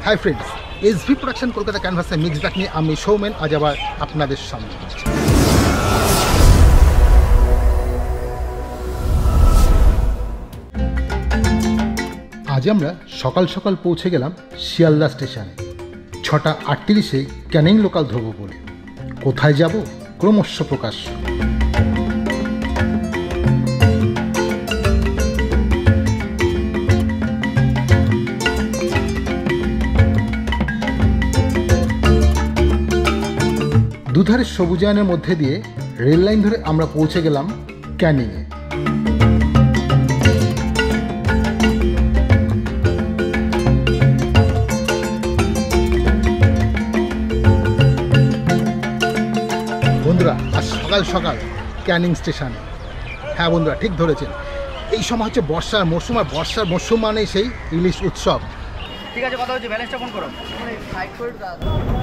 Hi friends, SV production Kolkata ক্যানভাসে mix back নিয়ে আমি সৌমেন আজ আবার আপনাদের সামনে। আজ আমরা সকাল সকাল পৌঁছে গেলাম শিয়ালদা স্টেশনে। 6টা 38-এ ক্যানিং লোকাল ধরবো বলে। কোথায় যাব ক্রমশ প্রকাশ্য। দুধারের সবুজায়নের মধ্যে দিয়ে রেল লাইন ধরে আমরা পৌঁছে গেলাম ক্যানিংয়ে। বন্ধুরা, আজ সকাল সকাল ক্যানিং স্টেশনে। হ্যাঁ বন্ধুরা, ঠিক ধরেছেন, এই সময় হচ্ছে বর্ষার মরশুম, আর বর্ষার মরশুম মানে সেই ইলিশ উৎসব। ঠিক আছে, কথা হচ্ছে, ব্যালেন্সটা ফোন করো।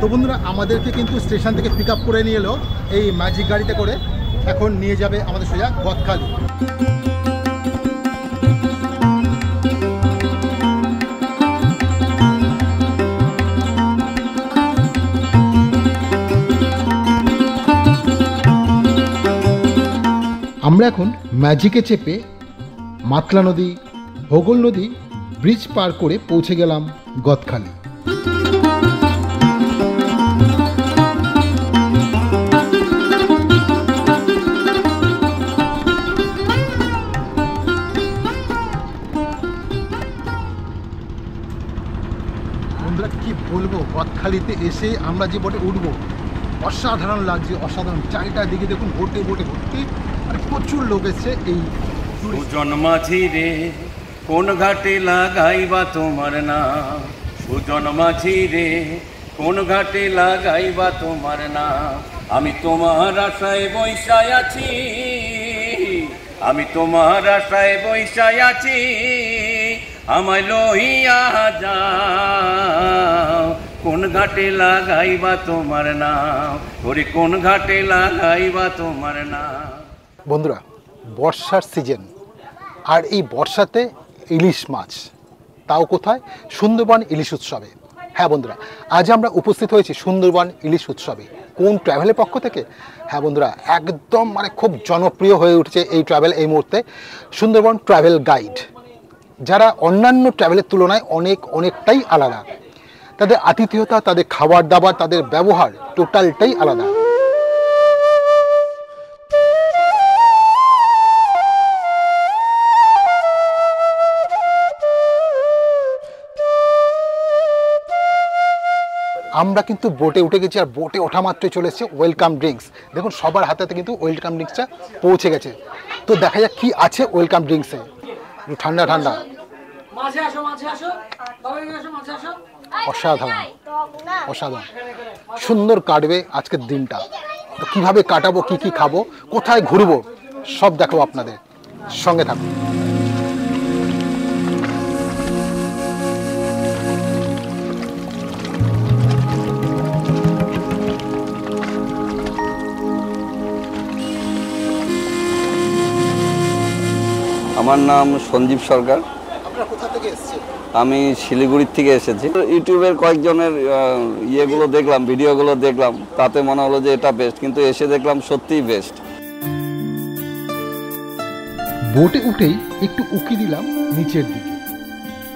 তো বন্ধুরা, আমাদেরকে কিন্তু স্টেশন থেকে পিক আপ করে নিয়ে এলো এই ম্যাজিক গাড়িতে করে। এখন নিয়ে যাবে আমাদের সোজা গদখালি। আমরা এখন ম্যাজিকে চেপে মাতলা নদী, হোগল নদী ব্রিজ পার করে পৌঁছে গেলাম গদখালি। বন্ধুরা, কি বলবো, গদখালিতে এসে আমরা যে বোটে উঠবো অসাধারণ লাগছে, অসাধারণ। চারিটা দিকে দেখুন বোটে বোটে ভর্তি, আর প্রচুর লোক এসছে। এই সুজন মাঝি রে কোন ঘাটে লাগাইবা তোমার নাম, সুজন মাঝি রে কোন ঘাটে লাগাইবা তোমার নাম। আমি তোমার আশায় বৈশায় আছি, আমি তোমার আশায় বৈশায় আছি, আমায় লইয়া যাও কোন ঘাটে লাগাইবা তোমার নাম, ওরে কোন ঘাটে লাগাইবা তোমার নাম। বন্ধুরা, বর্ষার সিজন, আর এই বর্ষাতে ইলিশ মাছ, তাও কোথায়? সুন্দরবন ইলিশ উৎসবে। হ্যাঁ বন্ধুরা, আজ আমরা উপস্থিত হয়েছি সুন্দরবন ইলিশ উৎসবে। কোন ট্রাভেলের পক্ষ থেকে? হ্যাঁ বন্ধুরা, একদম খুব জনপ্রিয় হয়ে উঠছে এই ট্রাভেল এই মুহূর্তে, সুন্দরবন ট্রাভেল গাইড। যারা অন্যান্য ট্রাভেলের তুলনায় অনেকটাই আলাদা। তাদের আতিথেয়তা, তাদের খাবার দাবার, তাদের ব্যবহার টোটালটাই আলাদা। আমরা কিন্তু বোটে উঠে গেছি, আর বোটে ওঠা মাত্রই চলে এসেছে ওয়েলকাম ড্রিঙ্কস। দেখুন, সবার হাতে কিন্তু ওয়েলকাম ড্রিঙ্কসটা পৌঁছে গেছে। তো দেখা যাক কি আছে ওয়েলকাম ড্রিঙ্কসে। ঠান্ডা ঠান্ডা, অসাধারণ অসাধারণ, সুন্দর কাটবে আজকের দিনটা। তো কীভাবে কাটাবো, কি কি খাবো, কোথায় ঘুরবো, সব দেখাবো আপনাদের, সঙ্গে থাকুন। আমার নাম সঞ্জীব সরকার। আপনারা কোথা থেকে এসেছেন? আমি শিলিগুড়ির থেকে এসেছি। ইউটিউবের কয়েকজনের ইয়েগুলো দেখলাম, ভিডিওগুলো দেখলাম, তাতে মনে হলো যে এটা বেস্ট, কিন্তু এসে দেখলাম সত্যিই বেস্ট। বোটে উঠেই একটু উকি দিলাম নিচের দিকে।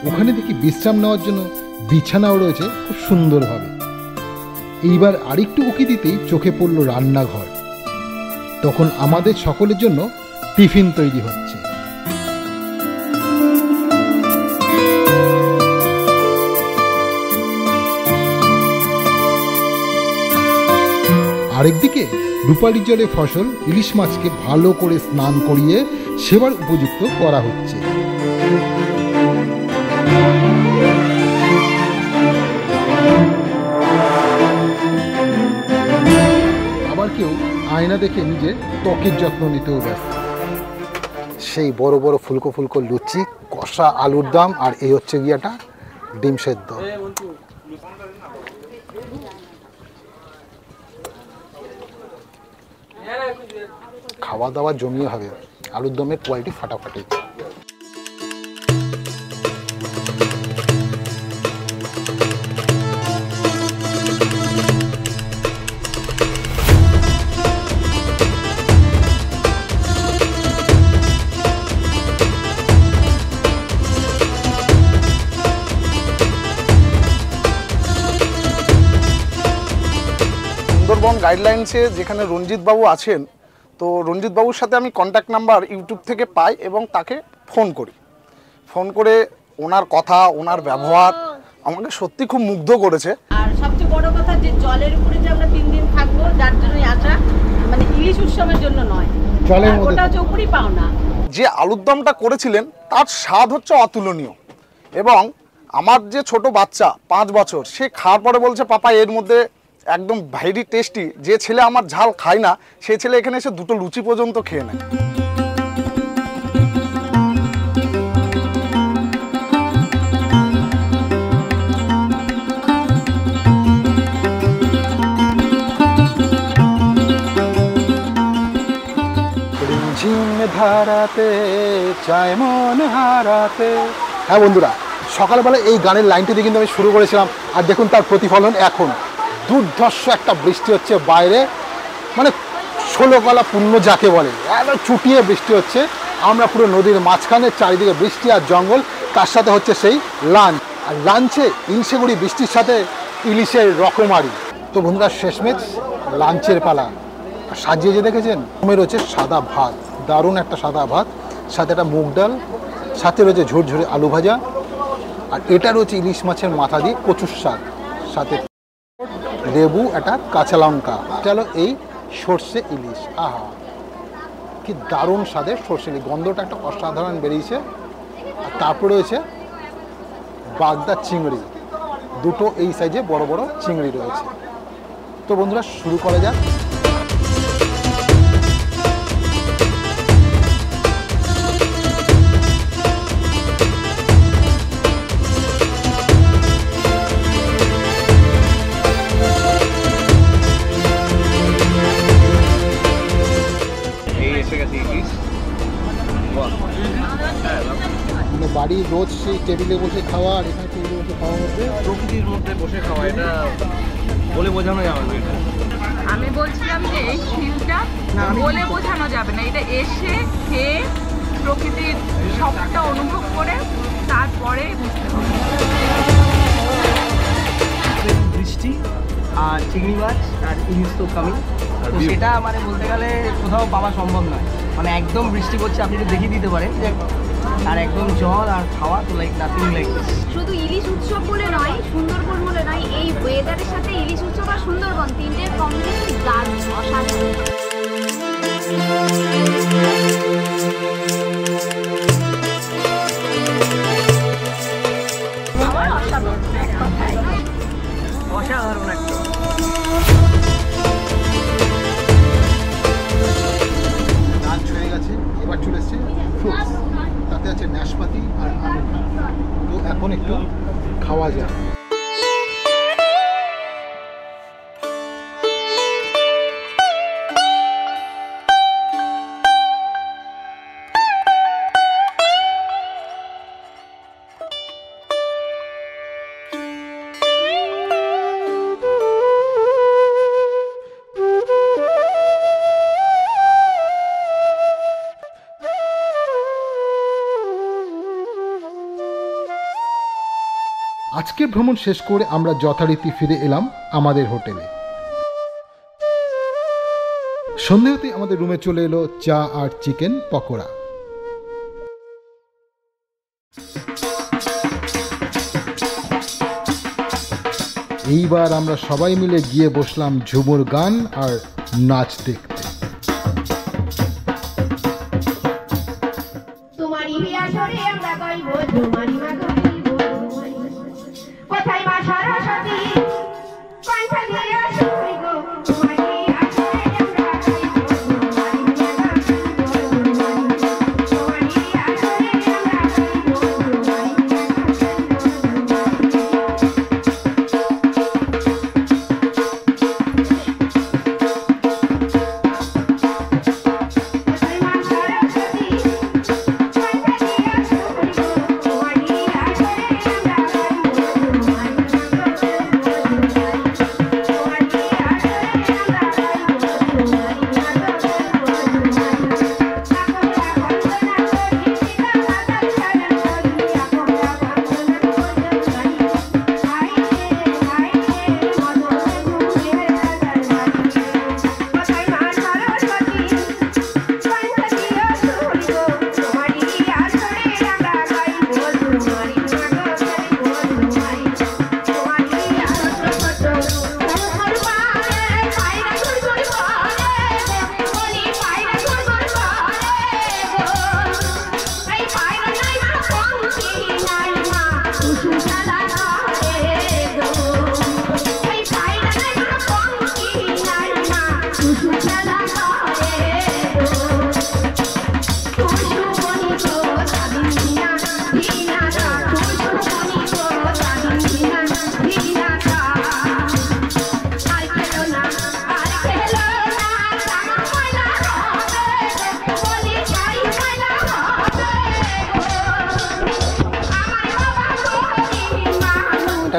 ওখানে দেখি বিশ্রাম নেওয়ার জন্য বিছানাও রয়েছে খুব সুন্দরভাবে। এইবার আরেকটু উকি দিতেই চোখে পড়ল রান্নাঘর। তখন আমাদের সকলের জন্য টিফিন তৈরি হচ্ছে। আরেকদিকে রূপালী জলে ফসল ইলিশ মাছকে ভালো করে স্নান করিয়ে সেবার উপযুক্ত করা হচ্ছে। আবার কেউ আয়না দেখে নিজের ত্বকের যত্ন নিতেও ব্যস্ত। সেই বড় বড় ফুলকো ফুলকো লুচি, কষা আলুর দম, আর এই হচ্ছে গিয়াটা ডিম সেদ্ধ। খাওয়া দাওয়া জমিয়ে হবে। আলুর দমের কোয়ালিটি ফাটাফাটি। সুন্দরবন গাইডলাইন্সে যেখানে রঞ্জিতবাবু আছেন, তো রঞ্জিতবাবুর সাথে আমি কন্ট্যাক্ট নাম্বার ইউটিউব থেকে পাই এবং তাকে ফোন করি। ফোন করে ওনার কথা, ওনার ব্যবহার আমাকে সত্যি খুব মুগ্ধ করেছে। আর সবচেয়ে বড় কথা যে জলের উপরে যে আমরা 3 দিন থাকবো, যার জন্যই আসা, মানে ইলিশ উৎসবের জন্য নয়, ওটা হচ্ছে উপরই পাওনা। যে আলুর দমটা করেছিলেন তার স্বাদ হচ্ছে অতুলনীয়, এবং আমার যে ছোট বাচ্চা 5 বছর, সে খাওয়ার পরে বলছে পাপা এর মধ্যে একদম ভেরি টেস্টি। যে ছেলে আমার ঝাল খায় না, সেই ছেলে এখানে এসে 2টো লুচি পর্যন্ত খেয়ে নেয়। ধারাতে চায় মন হারাতে। হ্যাঁ বন্ধুরা, সকালবেলা এই গানের লাইনটি দিয়ে কিন্তু আমি শুরু করেছিলাম, আর দেখুন তার প্রতিফলন এখন। দুর্ধর্ষ একটা বৃষ্টি হচ্ছে বাইরে, মানে 16 কলা পূর্ণ যাকে বলে, একবার চুটিয়ে বৃষ্টি হচ্ছে। আমরা পুরো নদীর মাঝখানে, চারিদিকে বৃষ্টি আর জঙ্গল, তার সাথে হচ্ছে সেই লাঞ্চ। আর লাঞ্চে ইনসেগুড়ি বৃষ্টির সাথে ইলিশের রকমারি। তো বন্ধুরা, শেষমেশ লাঞ্চের পালা। সাজিয়ে যে দেখেছেন, রয়েছে সাদা ভাত, দারুণ একটা সাদা ভাত, সাথে একটা মুগ ডাল, সাথে রয়েছে ঝুরঝুরে আলু ভাজা, আর এটা রয়েছে ইলিশ মাছের মাথা দিয়ে কচুর শাক, সাথে লেবু, একটা কাঁচা লঙ্কা। চলো এই সর্ষে ইলিশ, আহা কি দারুণ স্বাদের সর্ষে ইলিশ, গন্ধটা একটা অসাধারণ বেরিয়েছে। আর তারপরে রয়েছে বাগদা চিংড়ি, 2টো এই সাইজে বড় বড় চিংড়ি রয়েছে। তো বন্ধুরা, শুরু করা যাক। বাড়ি রোজ সেই টেবিলে বসে খাওয়া আর এখানে টেবিলে বসে খাওয়ার মধ্যে, প্রকৃতির মধ্যে বসে খাওয়া, এটা বলে বোঝানো যাবে না। এটা আমি বলছিলাম যে এই ফিলটা বলে বোঝানো যাবে না, এটা এসে খেয়ে প্রকৃতির সবটা অনুভব করে তারপরে বুঝতে হবে। বৃষ্টি আর চিংড়ি মাছ আর ইলিশ তো কামি, তো সেটা মানে বলতে গেলে কোথাও পাওয়া সম্ভব নয়। মানে একদম বৃষ্টি করছে, আপনি একটু দেখিয়ে দিতে পারেন, আর একদম জল আর খাওয়া, তো লাইক নাথিং লাইক। শুধু ইলিশ উৎসব বলে নয়, সুন্দরবন বলে নয়, এই ওয়েদারের সাথে ইলিশ উৎসব আর সুন্দরবন, 3টের কম্বিনেশন দারুণ, অসাধারণ। অসাধারণ একটা লাঞ্চ হয়ে গেছে, এবার চলে এসছে ফ্রুটস, তাতে আছে নাশপাতি আর আলু। তো এখন একটু খাওয়া যাক। আজকের ভ্রমণ শেষ করে আমরা যথারীতি ফিরে এলাম আমাদের হোটেলে। সন্ধে হতে আমাদের রুমে চলে এলো চা আর চিকেন পকোড়া। এইবার আমরা সবাই মিলে গিয়ে বসলাম ঝুমুর গান আর নাচ দেখতে।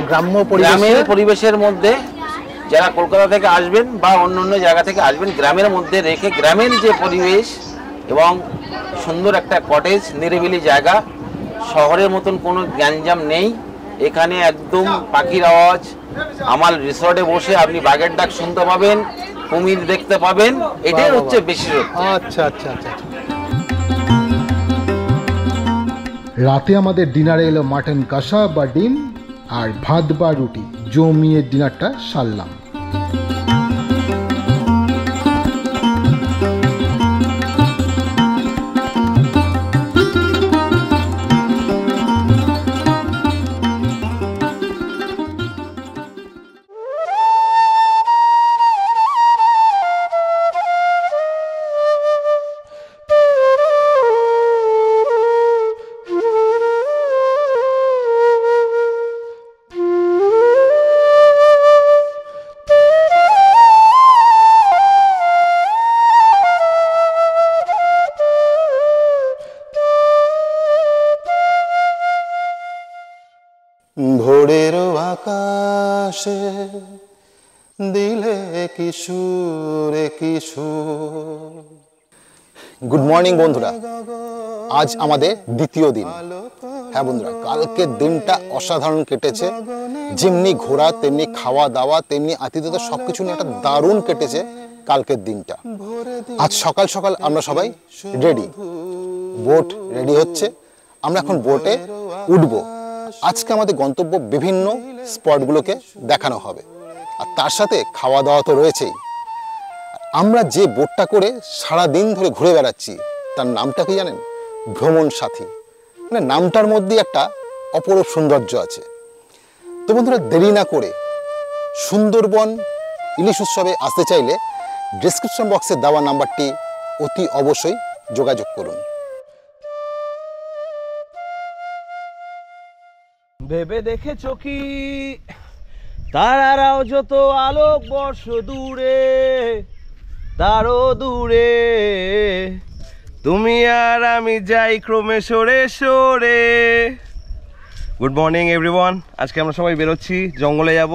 গ্রাম্য গ্রামের পরিবেশের মধ্যে যারা কলকাতা থেকে আসবেন বা অন্য অন্য জায়গা থেকে আসবেন, গ্রামের মধ্যে রেখে গ্রামের যে পরিবেশ এবং সুন্দর একটা কটেজ, নিরিবিলি জায়গা, শহরের মতন কোনো গ্যাঞ্জাম নেই এখানে। একদম পাখির আওয়াজ, আমার রিসর্টে বসে আপনি বাঘের ডাক শুনতে পাবেন, কুমির দেখতে পাবেন, এটাই হচ্ছে বিশেষত্ব। আচ্ছা আচ্ছা আচ্ছা। রাতে আমাদের ডিনারে এলো মাটন কষা বা ডিম আর ভাত বা রুটি, জমিয়ে ডিনারটা সারলাম। ভোরেরও আকাশে দিলে কিশোরে কিশোর। গুড মর্নিং বন্ধুরা, আজ আমাদের দ্বিতীয় দিন। হ্যাঁ বন্ধুরা, কালকের দিনটা অসাধারণ কেটেছে। যেমনি ঘোরা, তেমনি খাওয়া দাওয়া, তেমনি আতিথ্যতা, সবকিছু নিয়ে একটা দারুণ কেটেছে কালকের দিনটা। আজ সকাল সকাল আমরা সবাই রেডি, বোট রেডি হচ্ছে, আমরা এখন বোটে উঠবো। আজকে আমাদের গন্তব্য বিভিন্ন স্পটগুলোকে দেখানো হবে, আর তার সাথে খাওয়া দাওয়া তো রয়েছেই। আমরা যে বোটটা করে সারা দিন ধরে ঘুরে বেড়াচ্ছি, তার নামটা কি জানেন? ভ্রমণ সাথী। মানে নামটার মধ্যে একটা অপরূপ সৌন্দর্য আছে। তো বন্ধুরা, দেরি না করে সুন্দরবন ইলিশ উৎসবে আসতে চাইলে ডেসক্রিপশন বক্সে দেওয়া নাম্বারটি অতি অবশ্যই যোগাযোগ করুন। ভেবে দেখেছো কি তারারাও যত আলোক বর্ষ দূরে, তারও দূরে তুমি আর আমি যাই ক্রমে সরে সরে। গুড মর্নিং এভরিওয়ান, আজকে আমরা সবাই বেরোচ্ছি, জঙ্গলে যাব।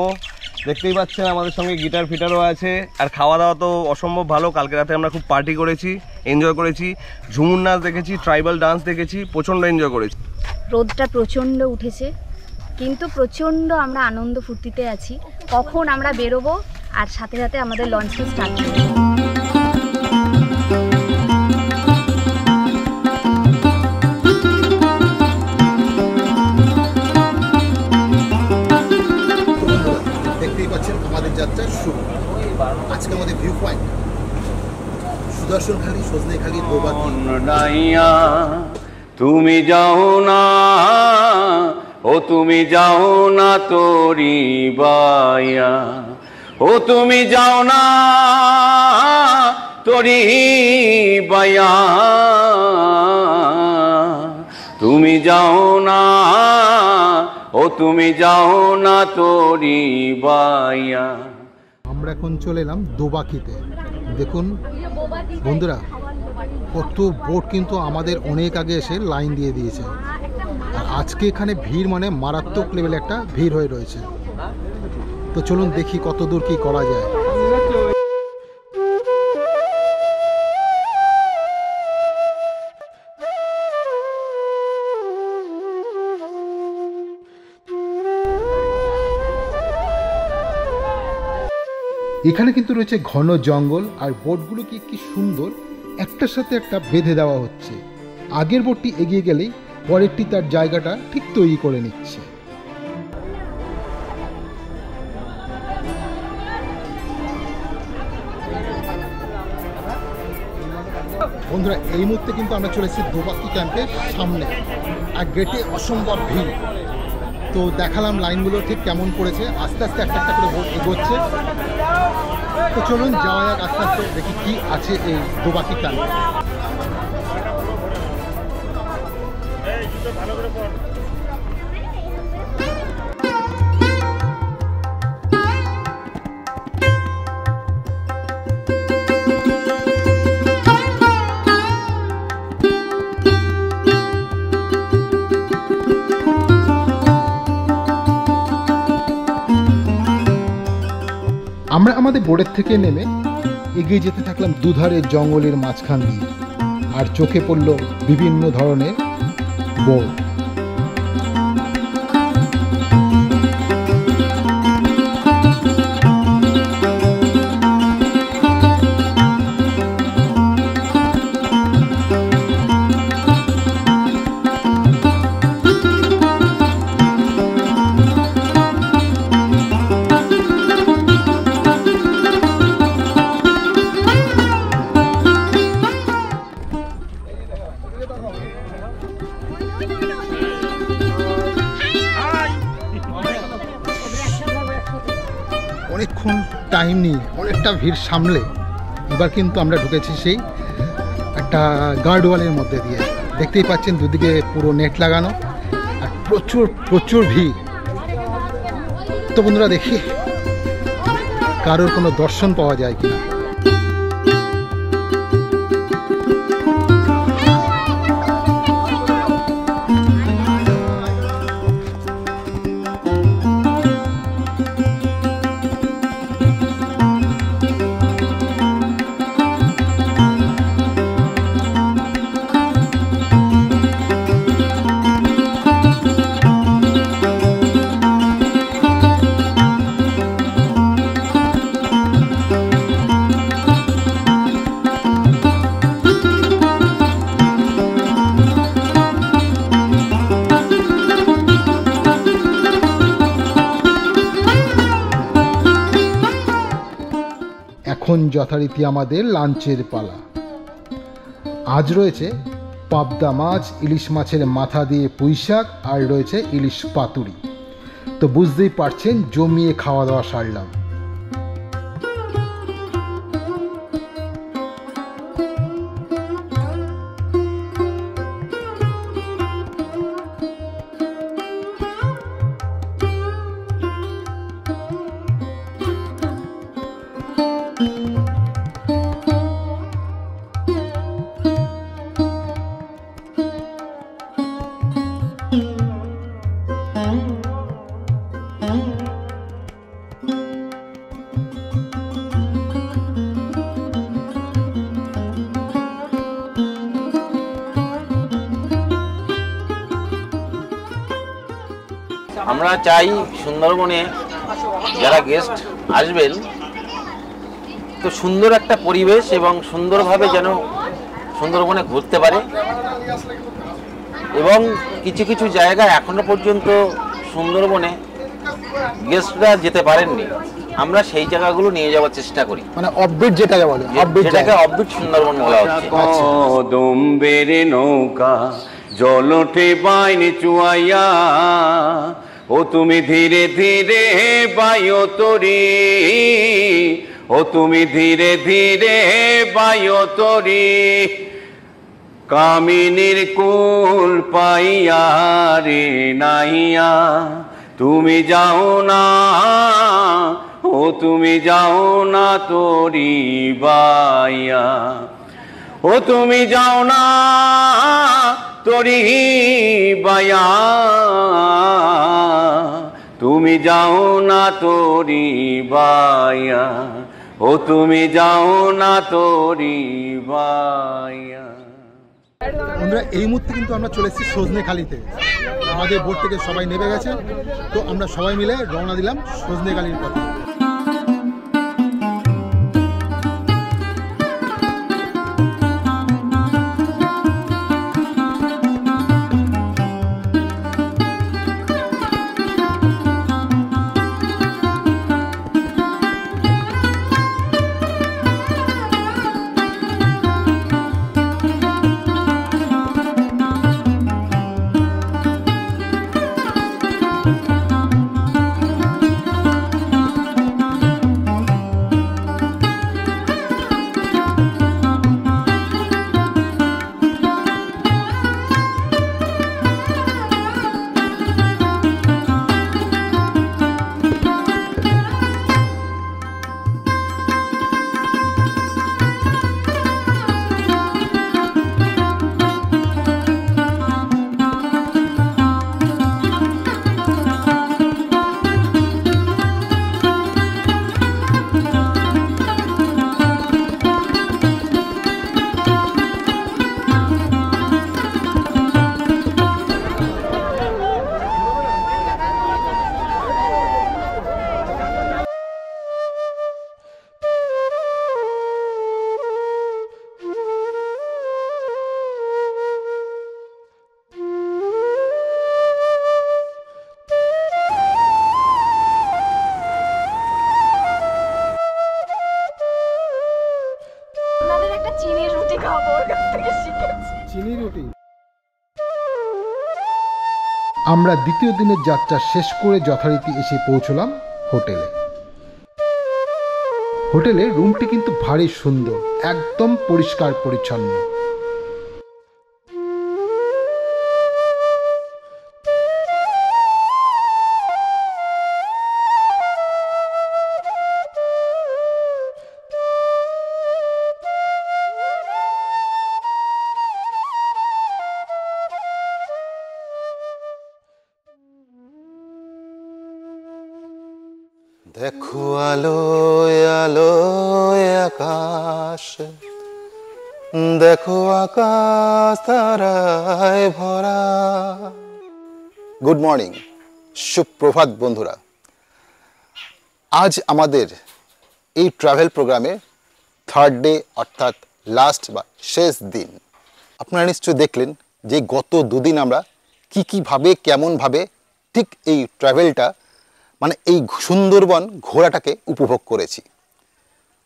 দেখতেই পাচ্ছেন আমাদের সঙ্গে গিটার ফিটারও আছে। আর খাওয়া দাওয়া তো অসম্ভব ভালো। কালকে রাতে আমরা খুব পার্টি করেছি, এনজয় করেছি, ঝুমুর নাচ দেখেছি, ট্রাইবাল ডান্স দেখেছি, প্রচণ্ড এনজয় করেছি। রোদটা প্রচণ্ড উঠেছে, কিন্তু প্রচণ্ড আমরা আনন্দ ফুর্তিতে আছি। কখন আমরা বেরোবো আর সাথে সাথে আমাদের লঞ্চটা স্টার্ট করবো। দেখতেই পাচ্ছেন আমাদের যাত্রা শুরু। আজকে আমাদের ভিউ পয়েন্ট সুদর্শনখালী, সজনেখালী, দোবাকি। তুমি যাও না, ও তুমি যাও না তোরি বায়া, ও তুমি যাও না তোরি বায়া, তুমি যাও না, ও তুমি যাও না তোরি বায়া। আমরা এখন চলে এলাম দোবাকিতে। দেখুন বন্ধুরা, কত বোট কিন্তু আমাদের অনেক আগে এসে লাইন দিয়ে দিয়েছে। আর আজকে এখানে ভিড় মানে মারাত্মক লেভেলে একটা ভিড় হয়ে রয়েছে। তো চলুন দেখি কত দূর কি করা যায়। এখানে কিন্তু রয়েছে ঘন জঙ্গল, আর বোটগুলোকে কি সুন্দর একটার সাথে একটা বেঁধে দেওয়া হচ্ছে। আগের বোটটি এগিয়ে গেলেই পরেরটি তার জায়গাটা ঠিক তৈরি করে নিচ্ছে। বন্ধুরা, এই মুহূর্তে কিন্তু আমরা চলে এসেছি দোবাকি ক্যাম্পের সামনে, আর গেটে অসম্ভব ভিড়। তো দেখালাম লাইনগুলো ঠিক কেমন পড়েছে, আস্তে আস্তে একটা একটা করে বোট এগোচ্ছে। তো চলুন যাওয়া যাক আস্তে আস্তে, দেখি কি আছে এই দোবাকি ক্যাম্পে। আমরা আমাদের বোটের থেকে নেমে এগিয়ে যেতে থাকলাম দুধারে জঙ্গলের মাঝখান দিয়ে, আর চোখে পড়ল বিভিন্ন ধরনের বোট। অনেকক্ষণ টাইম নিয়ে অনেকটা ভিড় সামলে এবার কিন্তু আমরা ঢুকেছি সেই একটা গার্ডওয়ালের মধ্যে দিয়ে। দেখতেই পাচ্ছেন দুদিকে পুরো নেট লাগানো আর প্রচুর প্রচুর ভিড়। তো বন্ধুরা দেখি কারোর কোনো দর্শন পাওয়া যায় কিনা। এখন যথারীতি আমাদের লাঞ্চের পালা। আজ রয়েছে পাবদা মাছ, ইলিশ মাছের মাথা দিয়ে পুঁইশাক, আর রয়েছে ইলিশ পাতুরি। তো বুঝতেই পারছেন জমিয়ে খাওয়া দাওয়া সারলাম। আমরা চাই সুন্দরবনে যারা গেস্ট আসবেন তো সুন্দর একটা পরিবেশ এবং সুন্দরভাবে যেন সুন্দরবনে ঘুরতে পারে। এবং কিছু কিছু জায়গা এখনো পর্যন্ত সুন্দরবনে গেস্টরা যেতে পারেননি, আমরা সেই জায়গাগুলো নিয়ে যাওয়ার চেষ্টা করি। মানে অফবিট যেটাকে বলে, যেটাকে অফবিট সুন্দরবন বলা হচ্ছে। কদম্বের নৌকা জল ওঠে বাইনে চুয়াইয়া, ও তুমি ধীরে ধীরে বায়ো তরি, ও তুমি ধীরে ধীরে বায়ো তরি, কামিনীর কুল পাইয়া রে নাইয়া, তুমি যাও না, ও তুমি যাও না তোরি বাইয়া, ও তুমি যাও না তোরি বায়া, তুমি যাও না তোরি বায়া, ও তুমি যাও না তোরি বায়া। আমরা এই মুহূর্তে কিন্তু আমরা চলে এসেছি সজনেখালিতে। আমাদের বোট থেকে সবাই নেমে গেছে, তো আমরা সবাই মিলে রওনা দিলাম সজনেখালির পথে। চিনি রুটি। আমরা দ্বিতীয় দিনের যাত্রা শেষ করে যথারীতি এসে পৌঁছলাম হোটেলে। হোটেলে রুমটি কিন্তু ভারী সুন্দর, একদম পরিষ্কার পরিচ্ছন্ন। দেখো আলোয় আলোয় আকাশ, দেখো আকাশ তারায় ভরা। গুড মর্নিং, সুপ্রভাত বন্ধুরা। আজ আমাদের এই ট্রাভেল প্রোগ্রামে থার্ড ডে, অর্থাৎ লাস্ট বা শেষ দিন। আপনারা নিশ্চয়ই দেখলেন যে গত দুদিন আমরা কীভাবে কেমনভাবে ঠিক এই ট্রাভেলটা মানে এই সুন্দরবন ঘোরাটাকে উপভোগ করেছি।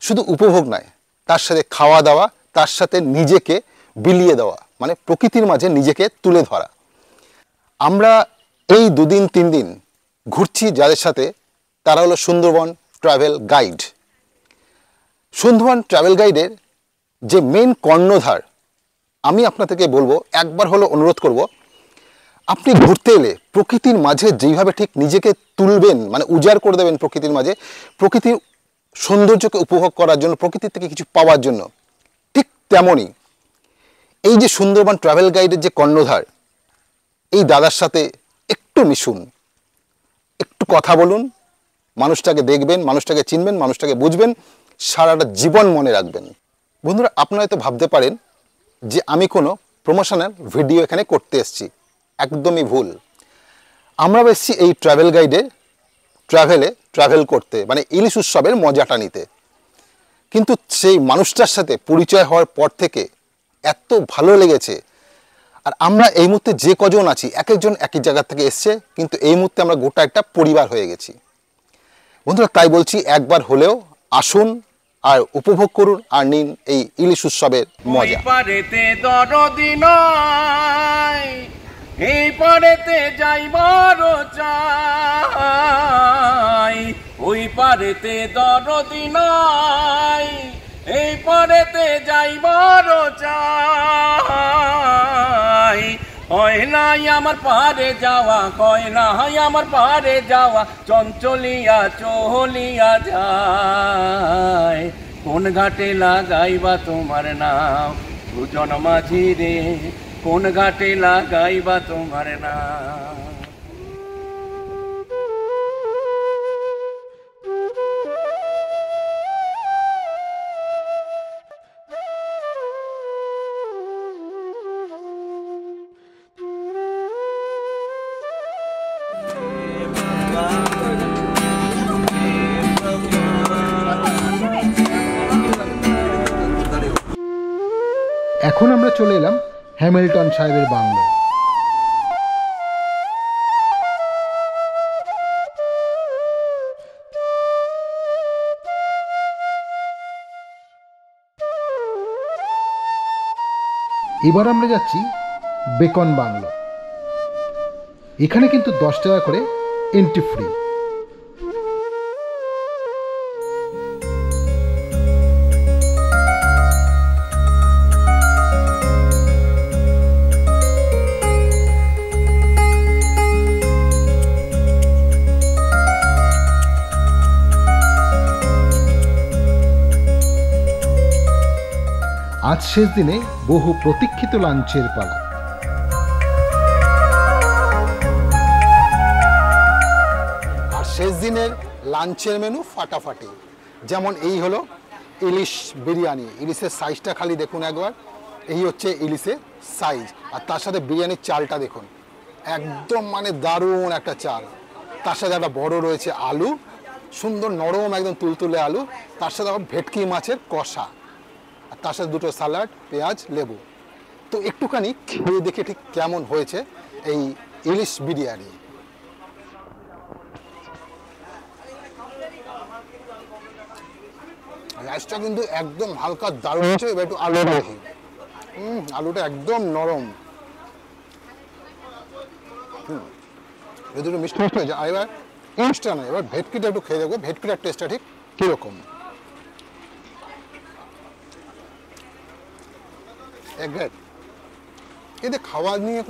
শুধু উপভোগ নয়, তার সাথে খাওয়া দাওয়া, তার সাথে নিজেকে বিলিয়ে দেওয়া, মানে প্রকৃতির মাঝে নিজেকে তুলে ধরা। আমরা এই দুদিন তিন দিন ঘুরছি যাদের সাথে, তারা হলো Sundarban travel guide. Sundarban travel গাইডের যে মেন কর্ণধার, আমি আপনাদেরকে বলবো, একবার হলো অনুরোধ করব, আপনি ঘুরতে এলে প্রকৃতির মাঝে যেইভাবে ঠিক নিজেকে তুলবেন, মানে উজাড় করে দেবেন প্রকৃতির মাঝে, প্রকৃতির সৌন্দর্যকে উপভোগ করার জন্য, প্রকৃতির থেকে কিছু পাওয়ার জন্য, ঠিক তেমনই এই যে সুন্দরবন ট্রাভেল গাইডের যে কর্ণধার, এই দাদার সাথে একটু মিশুন, একটু কথা বলুন, মানুষটাকে দেখবেন, মানুষটাকে চিনবেন, মানুষটাকে বুঝবেন, সারাটা জীবন মনে রাখবেন। বন্ধুরা, আপনারা হয়তো ভাবতে পারেন যে আমি কোনো প্রমোশনাল ভিডিও এখানে করতে এসেছি। একদমই ভুল। আমরা এসেছি এই ট্রাভেল গাইডে ট্রাভেল করতে, মানে ইলিশ উৎসবের মজাটা নিতে। কিন্তু সেই মানুষটার সাথে পরিচয় হওয়ার পর থেকে এত ভালো লেগেছে। আর আমরা এই মুহূর্তে যে কজন আছি, এক একজন একই জায়গা থেকে এসছে, কিন্তু এই মুহূর্তে আমরা গোটা একটা পরিবার হয়ে গেছি। বন্ধুরা, তাই বলছি, একবার হলেও আসুন আর উপভোগ করুন আর নিন এই ইলিশ উৎসবের মজা। এই পারেতে যাইবার চাই, ওই পারেতে দরদি নাই, এই পারেতে যাইবার চাই। হয় নাই আমার পারে যাওয়া, কয় নাই আমার পারে যাওয়া, চঞ্চলিয়া চলিয়া যায়। কোন ঘাটে লাগাইবা তোমার নাম, দুজন মাঝি রে, কোন ঘাটে লাগাইবা তোমার নাম। এখন আমরা চলে এলাম হ্যামিল্টন সাহেবের বাংলো। এবার আমরা যাচ্ছি বেকন বাংলো। এখানে কিন্তু 10 টাকা করে এন্ট্রি ফ্রি। আজ শেষ দিনে বহু প্রতীক্ষিত লাঞ্চের পালা। আর শেষ দিনের লাঞ্চের মেনু ফাটাফাটি। যেমন এই হলো ইলিশ বিরিয়ানি। ইলিশের সাইজটা খালি দেখুন একবার, এই হচ্ছে ইলিশের সাইজ। আর তার সাথে বিরিয়ানির চালটা দেখুন, একদম মানে দারুণ একটা চাল। তার সাথে একটা বড় রয়েছে আলু, সুন্দর নরম একদম তুলতুলে আলু। তার সাথে আবার ভেটকি মাছের কষা, আর তার সাথে দুটো স্যালাড, পেঁয়াজ, লেবু। তো একটুখানি খেয়ে দেখে ঠিক কেমন হয়েছে এই ইলিশ বিরিয়ানি। রাইসটা কিন্তু একদম হালকা দারুণ হচ্ছে। এবার একটু আলু দেখি, আলুটা একদম নরম, যদি একটু মিষ্টি মিষ্টি হয়ে যায়। আর এবার ইলিশটা নয়, এবার ভেটকিটা একটু খেয়ে দেখবো ভেটকিটার টেস্টটা ঠিক কীরকম। এতে খাওয়া নিয়ে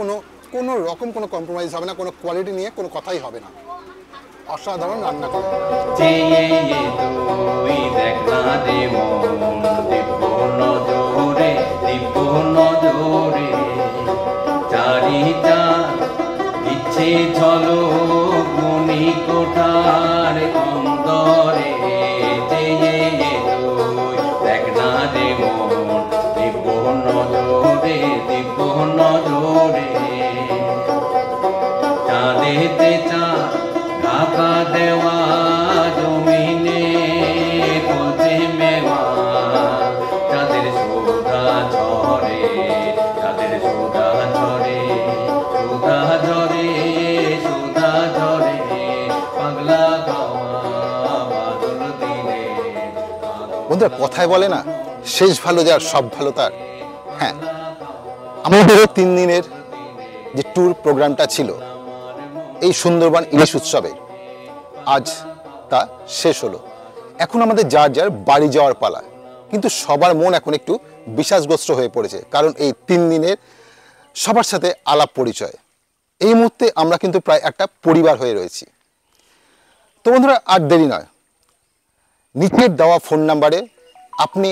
কোনো রকম কোনো কম্প্রোমাইজ হবে না, কোনো কোয়ালিটি নিয়ে কোনো কথাই হবে না, অসাধারণ রান্না করে। ইচ্ছে চলো মনি কোঠার অন্দরে দেখ না রে মন দিব্য নজরে দিব্য নজরে চাঁদেতে চাঁদ ঢাকা দেওয়া জমিনে বলছে মেওয়া চাঁদের সুধা ঝরে চাঁদের সুধা ঝরে সুধা ঝরে সুধা ঝরে পাগলা গাওয়া বাদল দিনে। বন্ধুরা কথায় বলে না, শেষ ভালো যার সব ভালো তার। হ্যাঁ, আমাদের 3 দিনের যে ট্যুর প্রোগ্রামটা ছিল এই সুন্দরবন ইলিশ উৎসবে, আজ তা শেষ হলো। এখন আমাদের যার যার বাড়ি যাওয়ার পালা, কিন্তু সবার মন এখন একটু বিষাদগ্রস্ত হয়ে পড়েছে, কারণ এই 3 দিনের সবার সাথে আলাপ পরিচয়। এই মুহূর্তে আমরা কিন্তু প্রায় একটা পরিবার হয়ে রয়েছি। তো বন্ধুরা আর দেরি নয়, নিচের দেওয়া ফোন নাম্বারে আপনি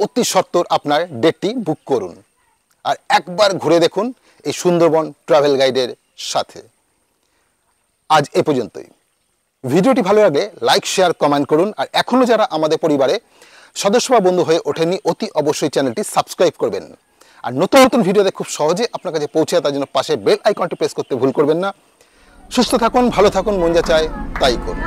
অতি সত্বর আপনার ডেটটি বুক করুন আর একবার ঘুরে দেখুন এই সুন্দরবন ট্রাভেল গাইডের সাথে। আজ এ পর্যন্তই। ভিডিওটি ভালো লাগলে লাইক শেয়ার কমেন্ট করুন, আর এখনও যারা আমাদের পরিবারে সদস্য বা বন্ধু হয়ে ওঠেননি অতি অবশ্যই চ্যানেলটি সাবস্ক্রাইব করবেন, আর নতুন নতুন ভিডিওতে খুব সহজে আপনার কাছে পৌঁছে তার জন্য পাশে বেল আইকনটি প্রেস করতে ভুল করবেন না। সুস্থ থাকুন, ভালো থাকুন, মন যা চায় তাই করুন।